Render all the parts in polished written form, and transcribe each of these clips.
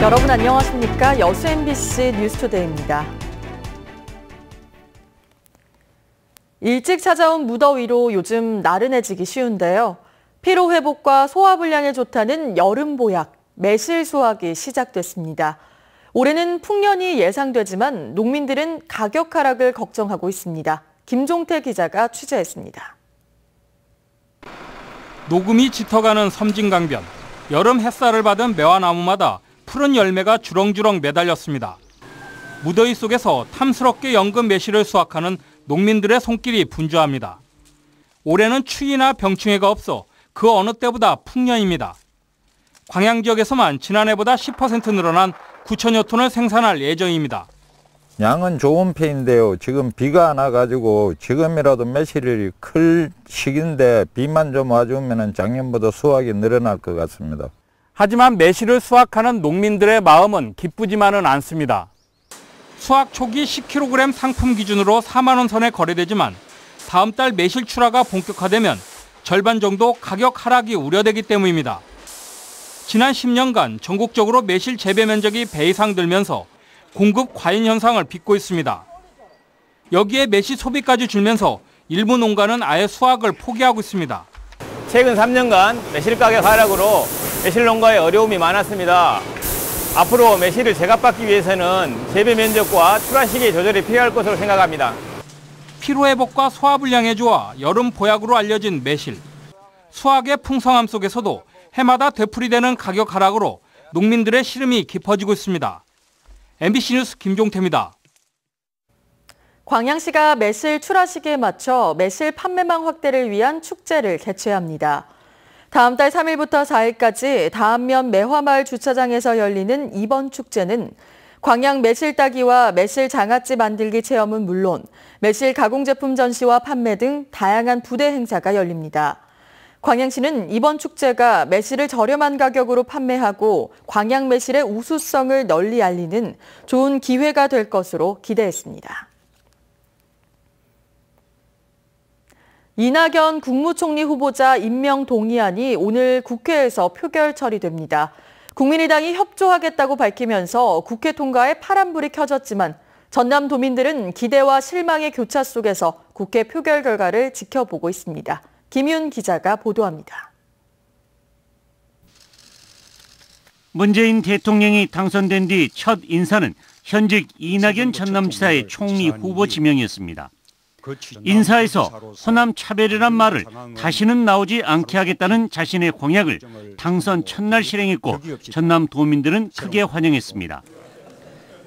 여러분 안녕하십니까? 여수 MBC 뉴스투데이입니다. 일찍 찾아온 무더위로 요즘 나른해지기 쉬운데요. 피로회복과 소화불량에 좋다는 여름 보약, 매실 수확이 시작됐습니다. 올해는 풍년이 예상되지만 농민들은 가격 하락을 걱정하고 있습니다. 김종태 기자가 취재했습니다. 녹음이 짙어가는 섬진강변. 여름 햇살을 받은 매화나무마다 푸른 열매가 주렁주렁 매달렸습니다. 무더위 속에서 탐스럽게 연근 매실을 수확하는 농민들의 손길이 분주합니다. 올해는 추위나 병충해가 없어 그 어느 때보다 풍년입니다. 광양 지역에서만 지난해보다 10% 늘어난 9천여 톤을 생산할 예정입니다. 양은 좋은 편인데요. 지금 비가 안 와가지고 지금이라도 매실이 클 시기인데 비만 좀 와주면 작년보다 수확이 늘어날 것 같습니다. 하지만 매실을 수확하는 농민들의 마음은 기쁘지만은 않습니다. 수확 초기 10kg 상품 기준으로 4만 원 선에 거래되지만 다음 달 매실 출하가 본격화되면 절반 정도 가격 하락이 우려되기 때문입니다. 지난 10년간 전국적으로 매실 재배 면적이 배 이상 늘면서 공급 과잉 현상을 빚고 있습니다. 여기에 매실 소비까지 줄면서 일부 농가는 아예 수확을 포기하고 있습니다. 최근 3년간 매실 가격 하락으로 매실 농가에 어려움이 많았습니다. 앞으로 매실을 제값받기 위해서는 재배 면적과 출하 시기 조절이 필요할 것으로 생각합니다. 피로회복과 소화불량에 좋아 여름 보약으로 알려진 매실. 수확의 풍성함 속에서도 해마다 되풀이되는 가격 하락으로 농민들의 시름이 깊어지고 있습니다. MBC 뉴스 김종태입니다. 광양시가 매실 출하 시기에 맞춰 매실 판매망 확대를 위한 축제를 개최합니다. 다음 달 3일부터 4일까지 다안면 매화마을 주차장에서 열리는 이번 축제는 광양 매실 따기와 매실 장아찌 만들기 체험은 물론 매실 가공 제품 전시와 판매 등 다양한 부대 행사가 열립니다. 광양시는 이번 축제가 매실을 저렴한 가격으로 판매하고 광양 매실의 우수성을 널리 알리는 좋은 기회가 될 것으로 기대했습니다. 이낙연 국무총리 후보자 임명 동의안이 오늘 국회에서 표결 처리됩니다. 국민의당이 협조하겠다고 밝히면서 국회 통과에 파란불이 켜졌지만 전남도민들은 기대와 실망의 교차 속에서 국회 표결 결과를 지켜보고 있습니다. 김윤 기자가 보도합니다. 문재인 대통령이 당선된 뒤 첫 인사는 현직 이낙연 전남지사의 총리 후보 지명이었습니다. 인사에서 호남 차별이란 말을 다시는 나오지 않게 하겠다는 자신의 공약을 당선 첫날 실행했고 전남 도민들은 크게 환영했습니다.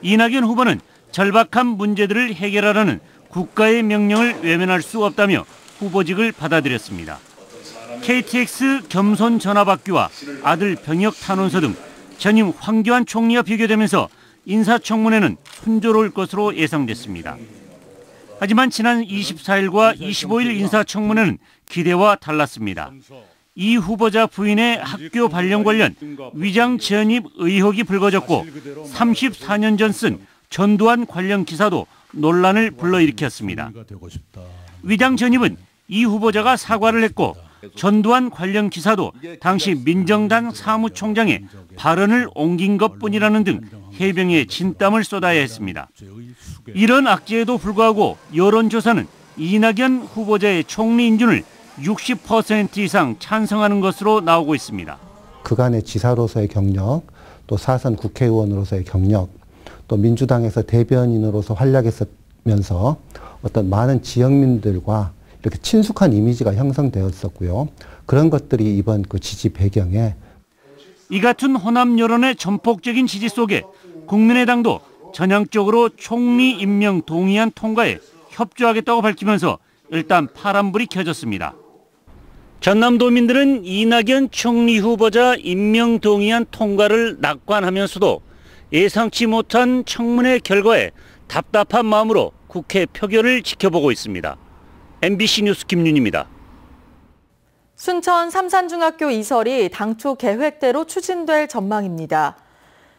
이낙연 후보는 절박한 문제들을 해결하라는 국가의 명령을 외면할 수 없다며 후보직을 받아들였습니다. KTX 겸손 전화받기와 아들 병역 탄원서 등 전임 황교안 총리와 비교되면서 인사청문회는 순조로울 것으로 예상됐습니다. 하지만 지난 24일과 25일 인사청문회는 기대와 달랐습니다. 이 후보자 부인의 학교 발령 관련 위장 전입 의혹이 불거졌고 34년 전 쓴 전두환 관련 기사도 논란을 불러일으켰습니다. 위장 전입은 이 후보자가 사과를 했고 전두환 관련 기사도 당시 민정당 사무총장의 발언을 옮긴 것뿐이라는 등 해병에 진땀을 쏟아야 했습니다. 이런 악재에도 불구하고 여론조사는 이낙연 후보자의 총리 인준을 60% 이상 찬성하는 것으로 나오고 있습니다. 그간의 지사로서의 경력, 또 사선 국회의원으로서의 경력, 또 민주당에서 대변인으로서 활약했으면서 어떤 많은 지역민들과 이렇게 친숙한 이미지가 형성되었었고요. 그런 것들이 이번 그 지지 배경에 이 같은 호남 여론의 전폭적인 지지 속에 국민의당도 전향적으로 총리 임명 동의안 통과에 협조하겠다고 밝히면서 일단 파란불이 켜졌습니다. 전남도민들은 이낙연 총리 후보자 임명 동의안 통과를 낙관하면서도 예상치 못한 청문회 결과에 답답한 마음으로 국회 표결을 지켜보고 있습니다. MBC 뉴스 김윤입니다. 순천 삼산중학교 이설이 당초 계획대로 추진될 전망입니다.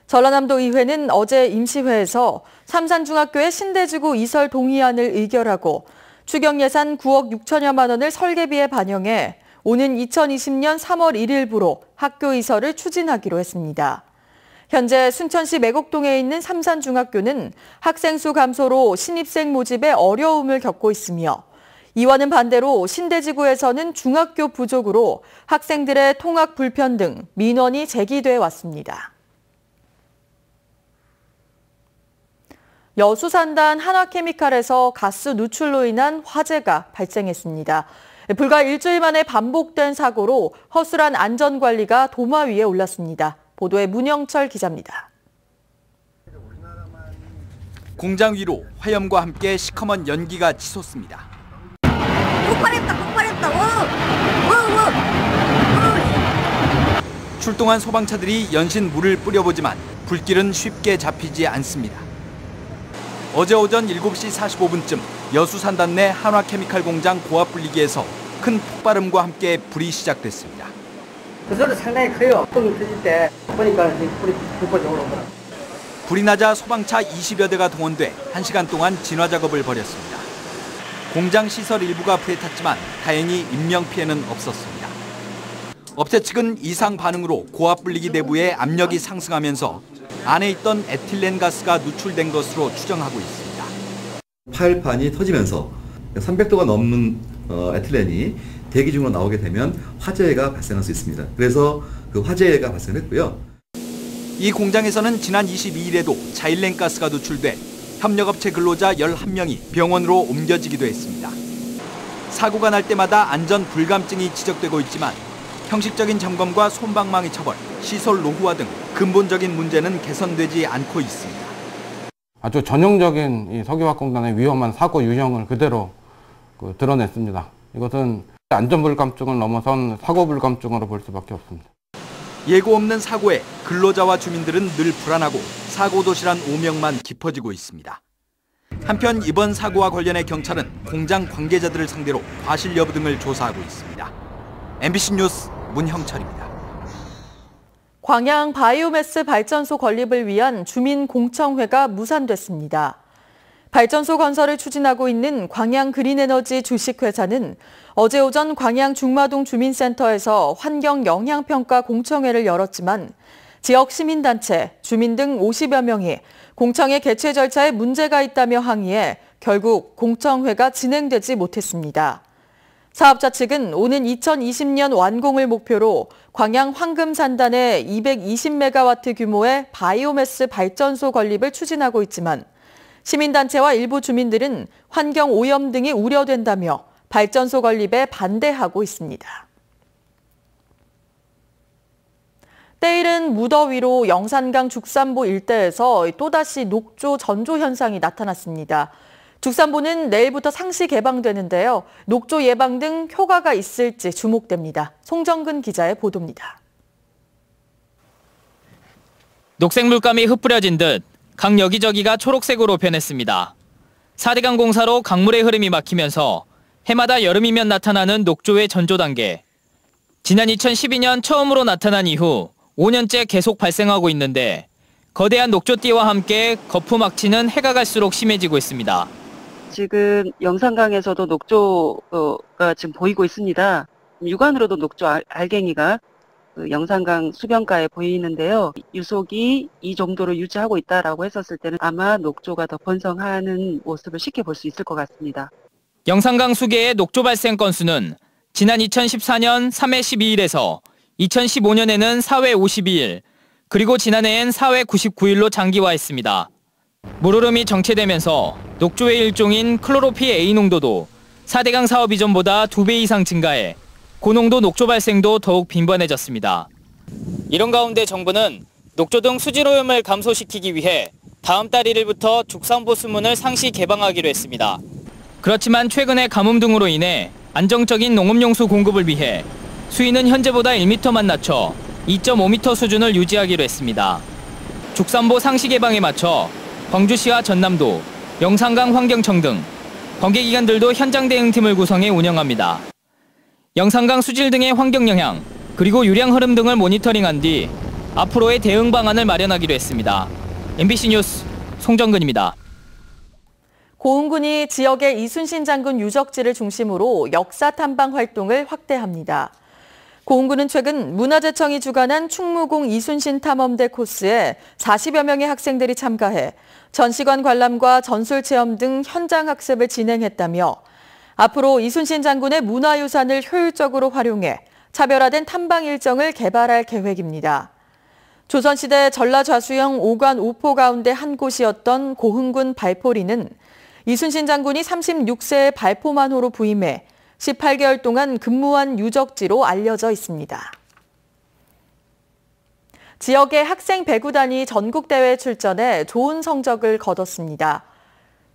전라남도 의회는 어제 임시회에서 삼산중학교의 신대지구 이설 동의안을 의결하고 추경 예산 9억 6천여만 원을 설계비에 반영해 오는 2020년 3월 1일부로 학교 이설을 추진하기로 했습니다. 현재 순천시 매곡동에 있는 삼산중학교는 학생 수 감소로 신입생 모집에 어려움을 겪고 있으며 이와는 반대로 신대지구에서는 중학교 부족으로 학생들의 통학 불편 등 민원이 제기돼 왔습니다. 여수산단 한화케미칼에서 가스 누출로 인한 화재가 발생했습니다. 불과 일주일 만에 반복된 사고로 허술한 안전관리가 도마 위에 올랐습니다. 보도에 문영철 기자입니다. 공장 위로 화염과 함께 시커먼 연기가 치솟습니다. 폭발했다. 출동한 소방차들이 연신 물을 뿌려보지만 불길은 쉽게 잡히지 않습니다. 어제 오전 7시 45분쯤 여수산단 내 한화케미칼 공장 고압 분리기에서 큰 폭발음과 함께 불이 시작됐습니다. 그 소리 상당히 커요. 뻥 터질 때 보니까 불이 불꽃이 올라오더라고요. 불이 나자 소방차 20여 대가 동원돼 1시간 동안 진화 작업을 벌였습니다. 공장 시설 일부가 불에 탔지만 다행히 인명 피해는 없었습니다. 업체 측은 이상 반응으로 고압 분리기 내부의 압력이 상승하면서 안에 있던 에틸렌 가스가 누출된 것으로 추정하고 있습니다. 파일판이 터지면서 300도가 넘는 에틸렌이 대기 중으로 나오게 되면 화재가 발생할 수 있습니다. 그래서 그 화재가 발생했고요. 이 공장에서는 지난 22일에도 자일렌 가스가 누출돼 협력업체 근로자 11명이 병원으로 옮겨지기도 했습니다. 사고가 날 때마다 안전 불감증이 지적되고 있지만 형식적인 점검과 솜방망이 처벌, 시설 노후화 등 근본적인 문제는 개선되지 않고 있습니다. 아주 전형적인 이 석유화공단의 위험한 사고 유형을 그대로 드러냈습니다. 이것은 안전불감증을 넘어선 사고불감증으로 볼 수밖에 없습니다. 예고 없는 사고에 근로자와 주민들은 늘 불안하고 사고도시란 오명만 깊어지고 있습니다. 한편 이번 사고와 관련해 경찰은 공장 관계자들을 상대로 과실 여부 등을 조사하고 있습니다. MBC 뉴스 문형철입니다. 광양 바이오매스 발전소 건립을 위한 주민공청회가 무산됐습니다. 발전소 건설을 추진하고 있는 광양그린에너지 주식회사는 어제 오전 광양 중마동 주민센터에서 환경영향평가 공청회를 열었지만 지역 시민단체, 주민 등 50여 명이 공청회 개최 절차에 문제가 있다며 항의해 결국 공청회가 진행되지 못했습니다. 사업자 측은 오는 2020년 완공을 목표로 광양 황금산단에 220메가와트 규모의 바이오매스 발전소 건립을 추진하고 있지만 시민단체와 일부 주민들은 환경 오염 등이 우려된다며 발전소 건립에 반대하고 있습니다. 때이른 무더위로 영산강 죽산보 일대에서 또다시 녹조 전조 현상이 나타났습니다. 죽산보는 내일부터 상시 개방되는데요. 녹조 예방 등 효과가 있을지 주목됩니다. 송정근 기자의 보도입니다. 녹색 물감이 흩뿌려진 듯 강 여기저기가 초록색으로 변했습니다. 4대강 공사로 강물의 흐름이 막히면서 해마다 여름이면 나타나는 녹조의 전조 단계. 지난 2012년 처음으로 나타난 이후 5년째 계속 발생하고 있는데 거대한 녹조띠와 함께 거푸막히는 해가 갈수록 심해지고 있습니다. 지금 영산강에서도 녹조가 지금 보이고 있습니다. 육안으로도 녹조 알갱이가 영산강 수변가에 보이는데요. 유속이 이 정도로 유지하고 있다라고 했었을 때는 아마 녹조가 더 번성하는 모습을 쉽게 볼 수 있을 것 같습니다. 영산강 수계의 녹조 발생 건수는 지난 2014년 3회 12일에서 2015년에는 4회 52일, 그리고 지난해엔 4회 99일로 장기화했습니다. 물흐름이 정체되면서 녹조의 일종인 클로로필 A 농도도 4대강 사업 이전보다 2배 이상 증가해 고농도 녹조 발생도 더욱 빈번해졌습니다. 이런 가운데 정부는 녹조 등 수질오염을 감소시키기 위해 다음 달 1일부터 죽산보 수문을 상시 개방하기로 했습니다. 그렇지만 최근에 가뭄 등으로 인해 안정적인 농업용수 공급을 위해 수위는 현재보다 1m만 낮춰 2.5m 수준을 유지하기로 했습니다. 죽산보 상시 개방에 맞춰 광주시와 전남도, 영산강 환경청 등 관계기관들도 현장 대응팀을 구성해 운영합니다. 영산강 수질 등의 환경 영향, 그리고 유량 흐름 등을 모니터링한 뒤 앞으로의 대응 방안을 마련하기로 했습니다. MBC 뉴스 송정근입니다. 고흥군이 지역의 이순신 장군 유적지를 중심으로 역사 탐방 활동을 확대합니다. 고흥군은 최근 문화재청이 주관한 충무공 이순신 탐험대 코스에 40여 명의 학생들이 참가해 전시관 관람과 전술 체험 등 현장 학습을 진행했다며 앞으로 이순신 장군의 문화유산을 효율적으로 활용해 차별화된 탐방 일정을 개발할 계획입니다. 조선시대 전라좌수형 5관 5포 가운데 한 곳이었던 고흥군 발포리는 이순신 장군이 36세에 발포만호로 부임해 18개월 동안 근무한 유적지로 알려져 있습니다. 지역의 학생 배구단이 전국대회에 출전해 좋은 성적을 거뒀습니다.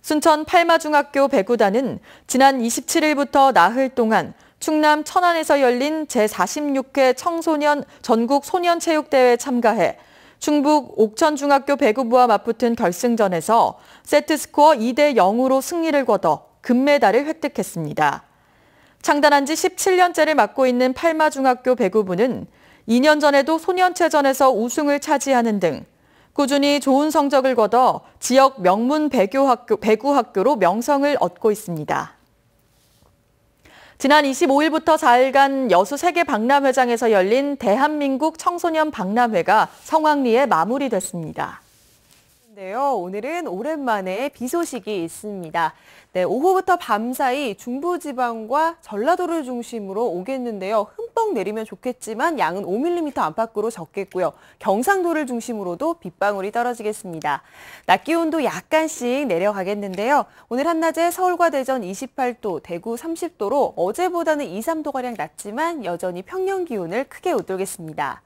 순천 팔마중학교 배구단은 지난 27일부터 나흘 동안 충남 천안에서 열린 제46회 청소년 전국 소년체육대회에 참가해 충북 옥천중학교 배구부와 맞붙은 결승전에서 세트스코어 2대 0으로 승리를 거둬 금메달을 획득했습니다. 창단한 지 17년째를 맡고 있는 팔마중학교 배구부는 2년 전에도 소년체전에서 우승을 차지하는 등 꾸준히 좋은 성적을 거둬 지역 명문 배구학교로 명성을 얻고 있습니다. 지난 25일부터 4일간 여수 세계박람회장에서 열린 대한민국 청소년 박람회가 성황리에 마무리됐습니다. 오늘은 오랜만에 비 소식이 있습니다. 오후부터 밤사이 중부지방과 전라도를 중심으로 오겠는데요. 흠뻑 내리면 좋겠지만 양은 5mm 안팎으로 적겠고요. 경상도를 중심으로도 빗방울이 떨어지겠습니다. 낮 기온도 약간씩 내려가겠는데요. 오늘 한낮에 서울과 대전 28도, 대구 30도로 어제보다는 2, 3도가량 낮지만 여전히 평년 기온을 크게 웃돌겠습니다.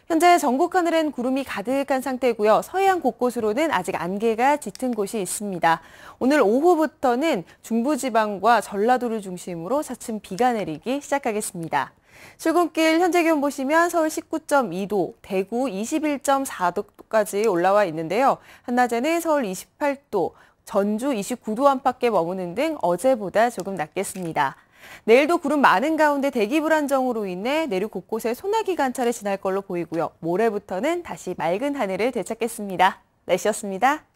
현재 전국 하늘엔 구름이 가득한 상태고요. 서해안 곳곳으로는 아직 안개가 짙은 곳이 있습니다. 오늘 오후부터는 중부지방과 전라도를 중심으로 차츰 비가 내리기 시작하겠습니다. 출근길 현재 기온 보시면 서울 19.2도, 대구 21.4도까지 올라와 있는데요. 한낮에는 서울 28도, 전주 29도 안팎에 머무는 등 어제보다 조금 낮겠습니다. 내일도 구름 많은 가운데 대기 불안정으로 인해 내륙 곳곳에 소나기 관찰이 지날 걸로 보이고요. 모레부터는 다시 맑은 하늘을 되찾겠습니다. 날씨였습니다.